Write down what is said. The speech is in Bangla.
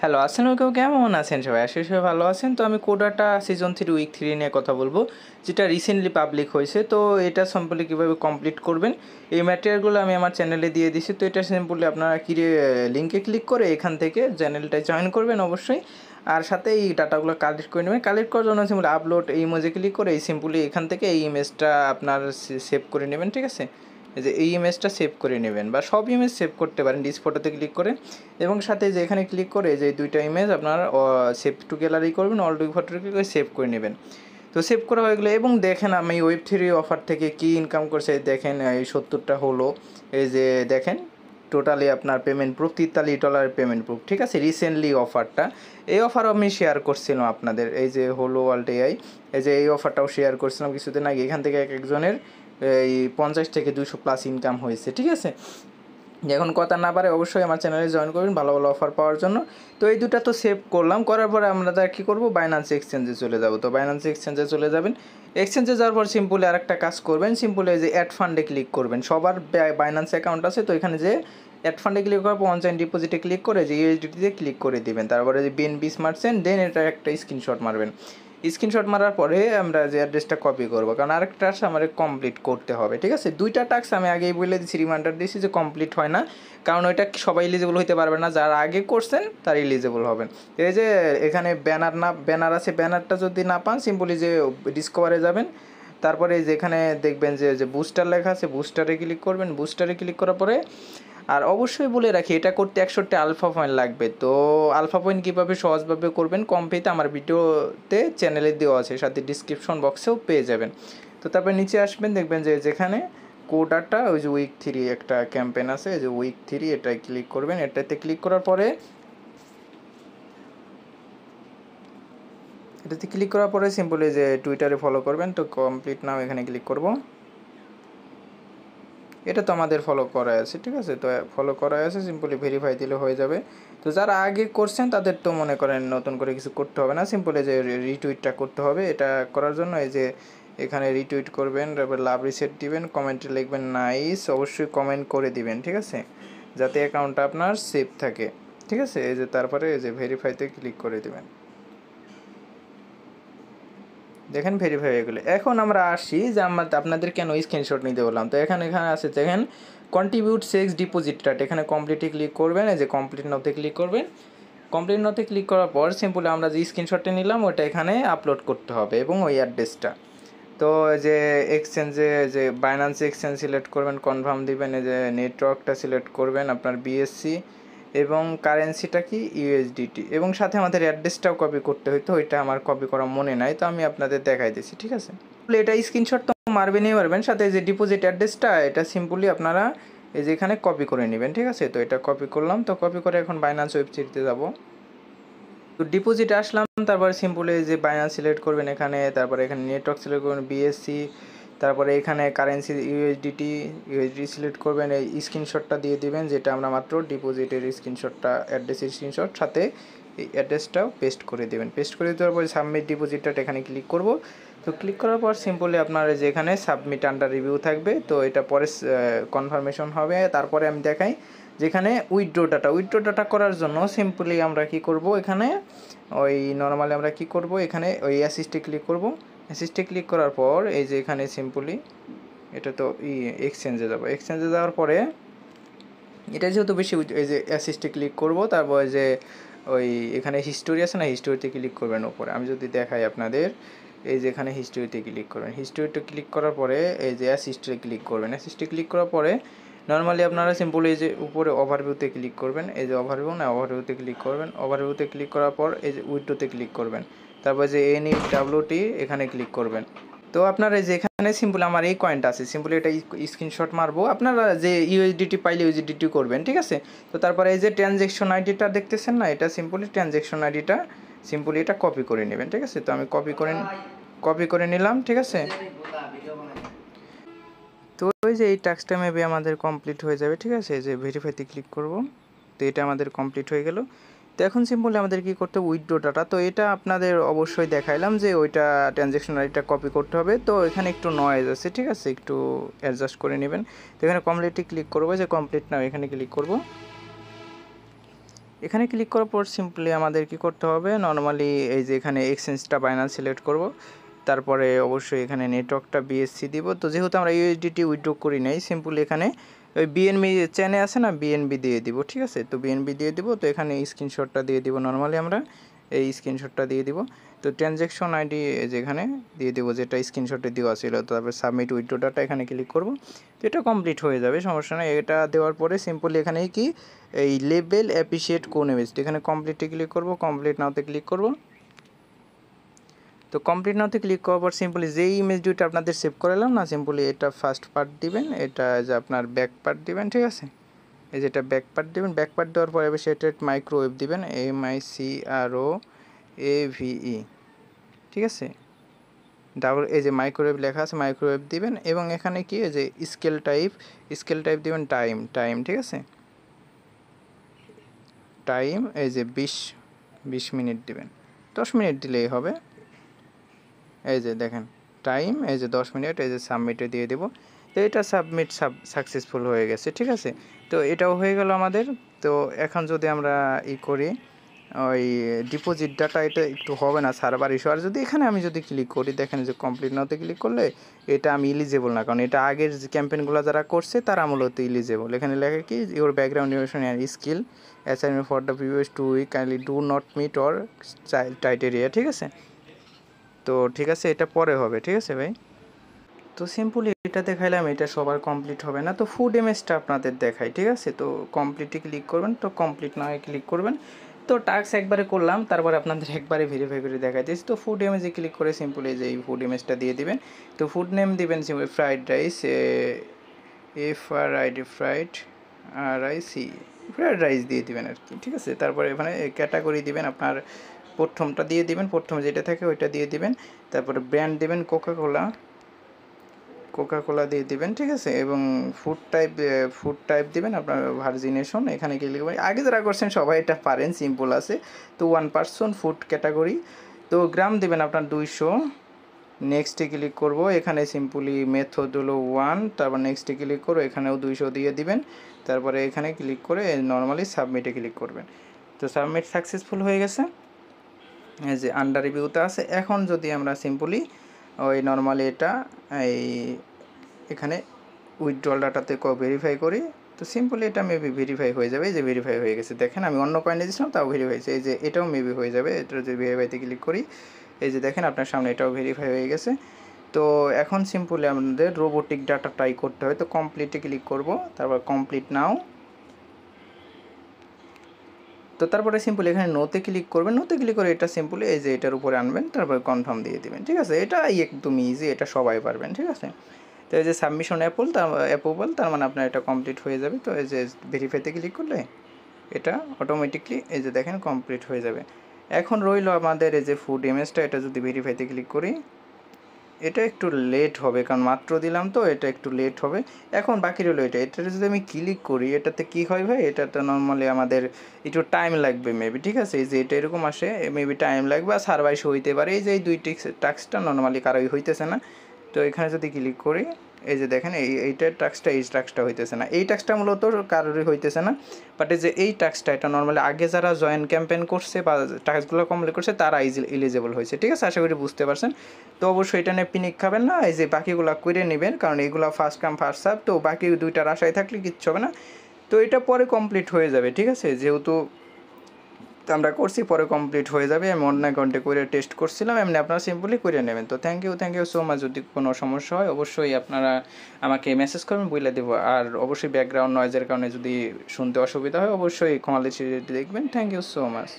হ্যালো, আসসালামু আলাইকুম। কেমন আছেন সবাই? আশা করি সবাই ভালো আছেন। তো আমি কোডাটা সিজন 3 উইক 3 নিয়ে কথা বলবো, যেটা রিসেন্টলি পাবলিক হয়েছে। তো এটা সিম্পলি কীভাবে কমপ্লিট করবেন, এই ম্যাটেরিয়ালগুলো আমি আমার চ্যানেলে দিয়ে দিছি। তো এটা সিম্পলি আপনারা লিঙ্কে ক্লিক করে এখান থেকে চ্যানেলটায় জয়েন করবেন অবশ্যই। আর সাথে এই ডাটাগুলো কালেক্ট করে নেবেন। কালেক্ট করার জন্য সিম্পলি আপলোড এই ইমেজে ক্লিক করে এই সিম্পলি এখান থেকে এই ইমেজটা আপনার সেভ করে নেবেন, ঠিক আছে? এই যে এই ইমেজটা সেভ করে নেবেন, বা সব ইমেজ সেভ করতে পারেন ডিস ফটোতে ক্লিক করে। এবং সাথে যে এখানে ক্লিক করে যে দুইটা ইমেজ আপনার সেভ টু গ্যালারি করবেন, অল টু ফটো ক্লিক করে সেভ করে নেবেন। তো সেভ করা হয়ে গেলে এবং দেখেন আমি ওয়েব3 অফার থেকে কি ইনকাম করছে দেখেন, এই 70টা হলো। এই যে দেখেন টোটালি আপনার পেমেন্ট প্রুফ $43 পেমেন্ট প্রুফ, ঠিক আছে? রিসেন্টলি অফারটা, এই অফারও আমি শেয়ার করছিলাম আপনাদের। এই যে হলো ওয়ার্ল্ড এআই, এই যে এই অফারটাও শেয়ার করছিলাম কিছুদিন আগে। এখান থেকে এক একজনের এই 50 থেকে 200 প্লাস ইনকাম হয়েছে, ঠিক আছে? এখন কথা না পারে অবশ্যই আমার চ্যানেলে জয়েন করবেন ভালো ভালো অফার পাওয়ার জন্য। তো এই দুটো তো সেভ করলাম, করার পরে আমরা কী করবো, বাইন্যান্স এক্সচেঞ্জে চলে যাব। তো বাইন্যান্স এক্সচেঞ্জে চলে যাবেন। এক্সচেঞ্জে যাওয়ার পর সিম্পলি আরেকটা কাজ করবেন, সিম্পলি এই যে অ্যাড ফান্ডে ক্লিক করবেন। সবার বাইন্যান্স অ্যাকাউন্ট আছে, তো এখানে যে অ্যাড ফান্ডে ক্লিক করার পর অনলাইন ডিপোজিটে ক্লিক করে যে ইউএসডিটিতে ক্লিক করে দিবেন। তারপরে যে বিএনবি স্মার্ট চেইন, দেন এটা একটা স্ক্রিনশট মারবেন। স্ক্রিনশট মারার পরে আমরা যে অ্যাড্রেসটা কপি করবো, কারণ আরেকটা টাস্ক আমার কমপ্লিট করতে হবে, ঠিক আছে? দুইটা টাস্ক আমি আগেই বলে দিচ্ছি, রিমাইন্ডার দিয়েছি যে কমপ্লিট হয় না, কারণ ওইটা সবাই এলিজিবল হতে পারবে না। যারা আগে করছেন তারা এলিজিবল হবেন। এই যে এখানে ব্যানার আছে, ব্যানারটা যদি না পান সিম্পলি যে ডিসকভারে যাবেন। তারপরে যেখানে দেখবেন যে বুস্টার লেখা আছে, বুস্টারে ক্লিক করবেন। বুস্টারে ক্লিক করার পরে আর অবশ্যই বলে রাখি, এটা করতে 100টা আলফা পয়েন্ট লাগবে। তো আলফা পয়েন্ট কীভাবে সহজভাবে করবেন কম পেতে আমার ভিডিওতে চ্যানেলে দেওয়া আছে, সাথে ডিসক্রিপশন বক্সেও পেয়ে যাবেন। তো তারপরে নিচে আসবেন, দেখবেন যে যেখানে কোডাটা ওই যে উইক 3 একটা ক্যাম্পেইন আছে, এই যে উইক 3 এটাই ক্লিক করবেন। এটাতে ক্লিক করার পরে সিম্পলি যে টুইটারে ফলো করবেন। তো কমপ্লিট নাও এখানে ক্লিক করব। এটা তো আমাদের ফলো করা আছে, ঠিক আছে? তো ফলো করা আছে, সিম্পলি ভেরিফাই দিলে হয়ে যাবে। তো যারা আগে করছেন তাদের তো মনে করেন নতুন করে কিছু করতে হবে না, সিম্পলি যে রিটুইটটা করতে হবে। এটা করার জন্য এই যে এখানে রিটুইট করবেন, তারপর লাভ রিসেট দিবেন, কমেন্টে লিখবেন নাইস, অবশ্যই কমেন্ট করে দিবেন, ঠিক আছে? যাতে অ্যাকাউন্টটা আপনার সেভ থাকে, ঠিক আছে? এই যে তারপরে এই যে ভেরিফাইতে ক্লিক করে দিবেন। দেখেন ভেরিফাই হয়ে গেলে। এখন আমরা আসি যে আপনাদের কেন স্ক্রিনশট নিতে বললাম। তো এখানে আছে দেখেন কন্ট্রিবিউট সেক্স ডিপোজিটটা, এখানে কমপ্লিটে ক্লিক করবেন। এই যে কমপ্লিট নাওতে ক্লিক করবেন। কমপ্লিট নাওতে ক্লিক করার পর সিম্পলি আমরা যে স্ক্রিনশটটা নিলাম ওটা এখানে আপলোড করতে হবে, এবং ওই অ্যাড্রেসটা। তো যে এক্সচেঞ্জে যে বাইন্যান্স এক্সচেঞ্জ সিলেক্ট করবেন, কনফার্ম দিবেন। এই যে নেটওয়ার্কটা সিলেক্ট করবেন আপনার বিএসসি, এবং কারেন্সিটা কি ইউএসডিটি, এবং সাথে আমাদের অ্যাড্রেসটাও কপি করতে হইতো, ওইটা আমার কপি করা মনে নাই, তো আমি আপনাদের দেখাই দিচ্ছি, ঠিক আছে? এটা স্ক্রিনশট তো মারবেন, সাথে যে ডিপোজিট অ্যাড্রেসটা এটা সিম্পলি আপনারা এই যে এখানে কপি করে নেবেন, ঠিক আছে? তো এটা কপি করলাম। তো কপি করে এখন বাইন্যান্স ওয়েবসাইটে যাব। তো ডিপোজিটে আসলাম, তারপরে সিম্পলি যে বাইন্যান্স সিলেক্ট করবেন এখানে, তারপরে এখানে নেটওয়ার্ক সিলেক্ট করবেন বিএসসি, তারপরে এখানে কারেন্সি ইউএসডিটি সিলেক্ট করবেন। এই স্ক্রিনশটটা দিয়ে দিবেন, যেটা আমরা মাত্র ডিপোজিটের স্ক্রিনশটটা, অ্যাড্রেসের স্ক্রিনশট, সাথে এই অ্যাড্রেসটাও পেস্ট করে দেবেন। পেস্ট করে দেওয়ার পর সাবমিট ডিপোজিটটা এখানে ক্লিক করব। তো ক্লিক করার পর সিম্পলি আপনার যে এখানে সাবমিট আন্ডার রিভিউ থাকবে, তো এটা পরে কনফার্মেশন হবে। তারপরে আমি দেখাই যেখানে উইথড্র ডাটা করার জন্য সিম্পলি আমরা কি করব, এখানে ওই নর্মালি আমরা কি করব, এখানে ওই অ্যাসিস্টে ক্লিক করব। অ্যাসিস্টে ক্লিক করার পর এই যে এখানে সিম্পলি এটা তো এক্সচেঞ্জে যাব। এক্সচেঞ্জে যাওয়ার পরে এটা যেহেতু বেশি, এই যে অ্যাসিস্টে ক্লিক করব। তারপরে যে ওই এখানে হিস্টোরি আছে না, হিস্টোরিতে ক্লিক করবেন ওপরে। আমি যদি দেখাই আপনাদের, এই যে এখানে হিস্টোরিতে ক্লিক করবেন। হিস্টোরিতে ক্লিক করার পরে এই যে অ্যাসিস্টে ক্লিক করবেন। অ্যাসিস্টে ক্লিক করার পরে নর্মালি আপনারা সিম্পলি এই যে উপরে ওভারভিউতে ক্লিক করবেন। এই যে ওভারভিউতে ক্লিক করবেন। ওভারভিউতে ক্লিক করার পর এই যে উইড্রোতে ক্লিক করবেন। তারপর যে NEWT এখানে ক্লিক করবেন। তো আপনারা যে এখানে সিম্পলি আমার এই কয়েনটা আছে, সিম্পলি এটা স্ক্রিনশট মারবো। আপনারা যে ইউএসডিটি পাইলে ইউএসডিটি করবেন, ঠিক আছে? তো তারপরে এই যে ট্রানজ্যাকশন আইডিটা দেখতেছেন না, এটা সিম্পলি ট্রানজ্যাকশন আইডিটা সিম্পলি এটা কপি করে নেবেন, ঠিক আছে? তো আমি কপি করে নিলাম, ঠিক আছে? তো ওই যে এই টাস্কটা মেবি আমাদের কমপ্লিট হয়ে যাবে, ঠিক আছে? এই যে ভেরিফাইতে ক্লিক করব। তো এটা আমাদের কমপ্লিট হয়ে গেল। তো এখন সিম্পলি আমাদের কী করতে হবে, উইথড্র ডাটা। তো এটা আপনাদের অবশ্যই দেখাইলাম যে ওইটা ট্রানজ্যাকশন আইডিটা কপি করতে হবে। তো এখানে একটু নয়েজ আছে, ঠিক আছে? একটু অ্যাডজাস্ট করে নেবেন। তো এখানে কমপ্লিটে ক্লিক করবো, যে কমপ্লিট নাও এখানে ক্লিক করব। এখানে ক্লিক করার পর সিম্পলি আমাদের কি করতে হবে, নর্মালি এই যে এখানে এক্সচেঞ্জটা বাইন্যান্স সিলেক্ট করব, তারপরে অবশ্যই এখানে নেটওয়ার্কটা বিএসসি দিব। তো যেহেতু আমরা ইউএসডিটি উইথড্র করি নাই, সিম্পলি এখানে ওই বিএনবি চেনে আছে না, বিএনবি দিয়ে দিব, ঠিক আছে। তো বিএনবি দিয়ে দিব, তো এখানে স্ক্রিনশটটা দিয়ে দিব, নর্মালি আমরা এই স্ক্রিনশটটা দিয়ে দিব। তো ট্রানজ্যাকশন আইডি যেখানে দিয়ে দেবো, যেটা স্ক্রিনশটে দেওয়া ছিল, তারপর সাবমিট উইথড্র ডাটা এখানে ক্লিক করব। তো এটা কমপ্লিট হয়ে যাবে, সমস্যা নেই। এটা দেওয়ার পরে সিম্পলি এখানে কি এই লেবেল অ্যাপ্রিসিয়েট কোন ইমেজ, এখানে কমপ্লিটে ক্লিক করব, কমপ্লিট নাওতে ক্লিক করব। তো কমপ্লিট নাওতে ক্লিক করার পর সিম্পলি যেই ইমেজ দুইটা আপনাদের সেভ করালাম না, সিম্পলি এটা ফার্স্ট পার্ট দিবেন, এটা যে আপনার ব্যাক পার্ট দিবেন, ঠিক আছে। এই যে এটা ব্যাক পার্ট দিবেন, ব্যাক পার্ট দেওয়ার পরে সেটা মাইক্রোওয়েভ দিবেন, MICROAVE, ঠিক আছে। ডাবল এই যে মাইক্রোওয়েভ লেখা আছে, মাইক্রোওয়েভ দিবেন। এবং এখানে কি এই যে স্কেল টাইপ দিবেন টাইম, ঠিক আছে। টাইম এই যে 20 মিনিট দিবেন, 10 মিনিট দিলেই হবে। এই যে দেখেন টাইম এই যে 10 মিনিট, এই যে সাবমিটে দিয়ে দেব। তো এটা সাকসেসফুল হয়ে গেছে, ঠিক আছে। তো এটাও হয়ে গেল আমাদের। তো এখন যদি আমরা করি ওই ডিপোজিট ডাটা, এটা একটু হবে না সার্ভার ইস্যু। আর যদি এখানে আমি যদি ক্লিক করি, দেখেন যে কমপ্লিট নাওতে ক্লিক করলে এটা আমি ইলিজেবল না, কারণ এটা আগের যে ক্যাম্পেইনগুলো যারা করছে তারা মূলত ইলিজেবল। এখানে লেখা কি, your background information and skill assignment for the previous 2 week kindly do not meet our criteria, ঠিক আছে। তো ঠিক আছে, এটা পরে হবে, ঠিক আছে ভাই। তো সিম্পলি এটা দেখাইলাম, এটা সবার কমপ্লিট হবে না। তো ফুড ইমেজটা আপনাদের দেখাই, ঠিক আছে। তো কমপ্লিটে ক্লিক করবেন, তো কমপ্লিট না ক্লিক করবেন। তো টাস্ক একবারে করলাম, তারপরে আপনাদের একবারে ভেরিফাই করে দেখাই দিয়েছি। তো ফুড ইমেজে ক্লিক করে সিম্পলি যে এই ফুড ইমেজটা দিয়ে দিবেন। তো ফুড নেম দিবেন simply fried rice, fried rice দিয়ে দিবেন আর কি, ঠিক আছে। তারপরে এখানে ক্যাটাগরি দিবেন, আপনার প্রথমটা দিয়ে দিবেন, প্রথম যেটা থাকে ওইটা দিয়ে দিবেন। তারপরে ব্র্যান্ড দিবেন কোকা কোলা দিয়ে দিবেন, ঠিক আছে। এবং ফুড টাইপ দিবেন আপনার ভার্জিনেশন, এখানে কি লিখবেন, আগে যারা করছেন সবাই এটা পারেন, সিম্পল আছে। তো 1 পার্সন ফুড ক্যাটাগরি। তো গ্রাম দিবেন আপনার 200। নেক্সটে ক্লিক করব, এখানে সিম্পলি মেথড হলো 1, তারপর নেক্সটে ক্লিক করো, এখানেও 200 দিয়ে দিবেন। তারপরে এখানে ক্লিক করে নর্মালি সাবমিটে ক্লিক করবেন। তো সাবমিট সাকসেসফুল হয়ে গেছে, এই যে আন্ডার রিভিউতে আছে। এখন যদি আমরা সিম্পলি ওই নর্মালি এটা এখানে উইথড্রল ডাটাতে ভেরিফাই করি, তো সিম্পলি এটা মেবি ভেরিফাই হয়ে যাবে। এই যে ভেরিফাই হয়ে গেছে, দেখেন আমি অন্য কয়েনে দিয়েছিলাম তাও ভেরিফাই হয়েছে। এই যে এটাও মেবি হয়ে যাবে, এটা যদি ভেরিফাইতে ক্লিক করি, এই যে দেখেন আপনার সামনে এটাও ভেরিফাই হয়ে গেছে। তো এখন সিম্পলি আমাদের রোবোটিক ডাটা ট্রাই করতে হবে। তো কমপ্লিটে ক্লিক করব, তারপর কমপ্লিট নাও। তো তারপরে সিম্পলি এখানে নোতে ক্লিক করবেন, নোতে ক্লিক করে এটা সিম্পলি এই যে এটার উপরে আনবেন, তারপরে কনফার্ম দিয়ে দেবেন, ঠিক আছে। এটা একদম ইজি, এটা সবাই পারবেন, ঠিক আছে। তো এই যে সাবমিশন অ্যাপ্রুভাল, তার মানে আপনার এটা কমপ্লিট হয়ে যাবে। তো এই যে ভেরিফাইতে ক্লিক করলে এটা অটোমেটিকলি এই যে দেখেন কমপ্লিট হয়ে যাবে। এখন রইল আমাদের এই যে ফুড ইমেজটা, এটা যদি ভেরিফাইতে ক্লিক করি, এটা একটু লেট হবে, কারণ মাত্র দিলাম তো এটা একটু লেট হবে। এখন বাকি রইলো এটা যদি আমি ক্লিক করি, এটাতে কী হয় ভাই, এটাতে নর্মালি আমাদের একটু টাইম লাগবে মেবি, ঠিক আছে। এই যে এটা এরকম আসে, মেবি টাইম লাগবে, আর সার্ভাইস হইতে পারে। এই যে এই দুই টাস্কটা নর্মালি কারোই হইতেছে না। তো এখানে যদি ক্লিক করি, এই যে দেখেন এই টাস্কটা হইতেছে না। এই টাস্কটা মূলত কারোরই হইতেছে না, বাট এই যে এই টাস্কটা, এটা নর্মালি আগে যারা জয়েন ক্যাম্পেইন করছে বা টাস্কগুলো কমপ্লিট করছে তারা এলিজেবল হয়েছে, ঠিক আছে। আশা করি বুঝতে পারছেন। তো অবশ্যই এটা নিয়ে পিনিক খাবেন না, এই যে বাকিগুলো করে নেবেন, কারণ এইগুলো ফার্স্ট কাম ফার্স্ট সার্ভ। তো বাকি দুইটার আশায় থাকলে কিচ্ছু হবে না। তো এটা পরে কমপ্লিট হয়ে যাবে, ঠিক আছে। যেহেতু আমরা করছি, পরে কমপ্লিট হয়ে যাবে। আমি অন্য অ্যাকাউন্টে করে টেস্ট করছিলাম, এমনি আপনারা সিম্পলি করে নেবেন। তো থ্যাংক ইউ সো মাচ। যদি কোনো সমস্যা হয় অবশ্যই আপনারা আমাকে মেসেজ করবেন, বলে দেবো। আর অবশ্যই ব্যাকগ্রাউন্ড নয়েজের কারণে যদি শুনতে অসুবিধা হয় অবশ্যই ক্ষমা দৃষ্টিতে দেখবেন। Thank you so much.